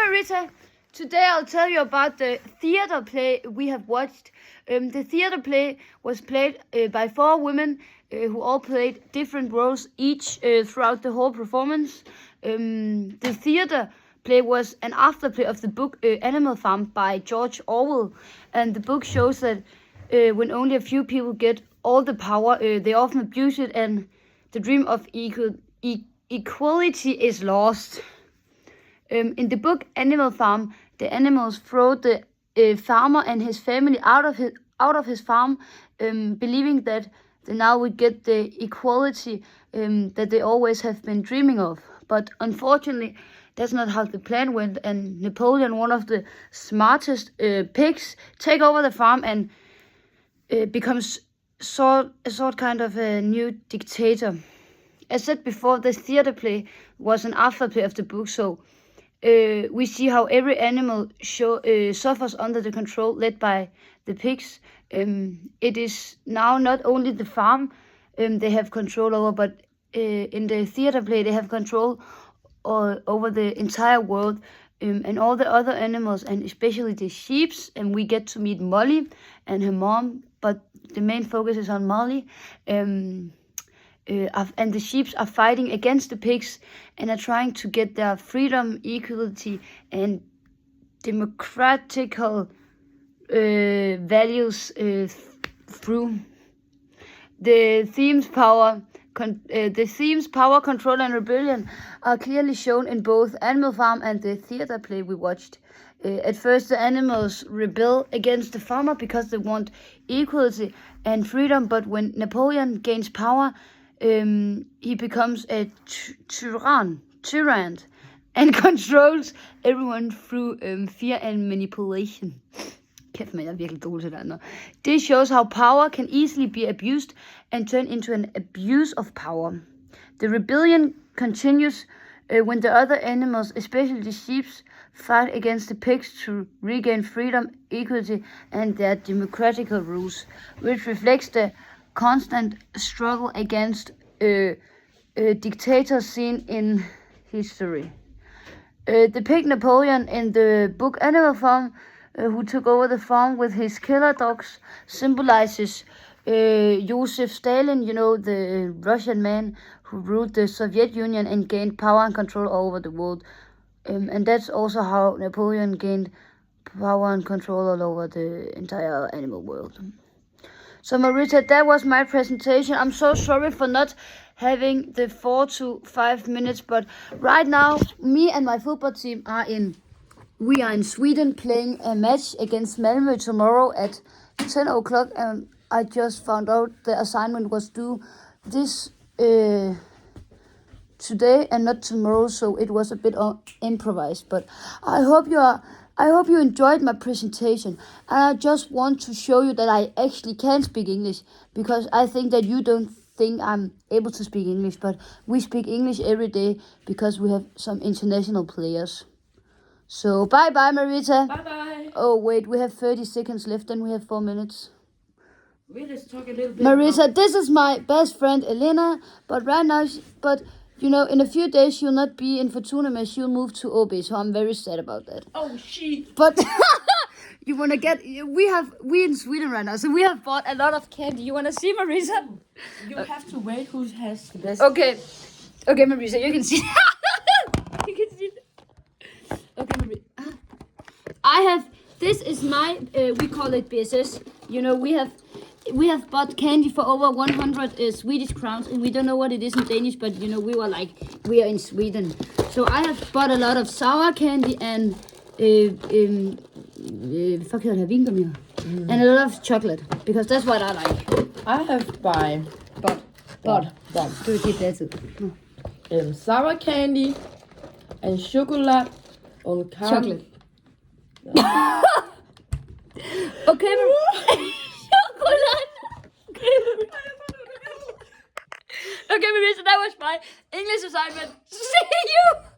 Marita. Today I'll tell you about the theater play we have watched. The theater play was played by 4 women who all played different roles each throughout the whole performance. The theater play was an afterplay of the book Animal Farm by George Orwell, and the book shows that when only a few people get all the power, they often abuse it, and the dream of equality is lost. In the book Animal Farm, the animals throw the farmer and his family out of his farm, believing that they now would get the equality that they always have been dreaming of. But unfortunately, that's not how the plan went, and Napoleon, one of the smartest pigs, take over the farm and becomes a sort kind of a new dictator. As said before, the theater play was an afterplay of the book, so we see how every animal suffers under the control led by the pigs. It is now not only the farm they have control over, but in the theater play they have control over the entire world, and all the other animals, and especially the sheep. And we get to meet Molly and her mom, but the main focus is on Molly. And the sheep are fighting against the pigs and are trying to get their freedom, equality, and democratical values through. The themes power, control, and rebellion are clearly shown in both Animal Farm and the theater play we watched. At first, the animals rebel against the farmer because they want equality and freedom, but when Napoleon gains power, he becomes a tyrant and controls everyone through fear and manipulation. Kæft, men jeg er virkelig dårlig til det andet. This shows how power can easily be abused and turn into an abuse of power. The rebellion continues when the other animals, especially the sheep, fight against the pigs to regain freedom, equality, and their democratical rules, which reflects the constant struggle against dictators seen in history. The pig Napoleon in the book Animal Farm, who took over the farm with his killer dogs, symbolizes Joseph Stalin, the Russian man who ruled the Soviet Union and gained power and control over the world. And that's also how Napoleon gained power and control all over the entire animal world. So Marita, that was my presentation. I'm so sorry for not having the 4 to 5 minutes, but right now, me and my football team we are in Sweden playing a match against Malmö tomorrow at 10 o'clock, and I just found out the assignment was due this today and not tomorrow, so it was a bit improvised. But I hope you enjoyed my presentation, and I just want to show you that I actually can speak English, because I think that you don't think I'm able to speak English, but we speak English every day because we have some international players. So bye Marita. Bye bye. Oh wait, we have 30 seconds left and we have 4 minutes. Let's talk a little bit. Marita, this is my best friend Elena, but right now, in a few days she'll not be in Fortuna, but she'll move to OB, so I'm very sad about that. Oh shit. But you wanna we in Sweden right now, so we have bought a lot of candy. You wanna see, Marisa? You have to wait who has the best. Okay, Marisa, you can see. You can see. Okay, Marisa. This is my, we call it BSS. We have bought candy for over 100 Swedish crowns, and we don't know what it is in Danish, but we were like, we are in Sweden. So I have bought a lot of sour candy and and a lot of chocolate, because that's what I like. I have buy Do you keep that too? sour candy and chocolate on chocolate. Okay, chocolate. Okay, Marisa, that was my English assignment. See you.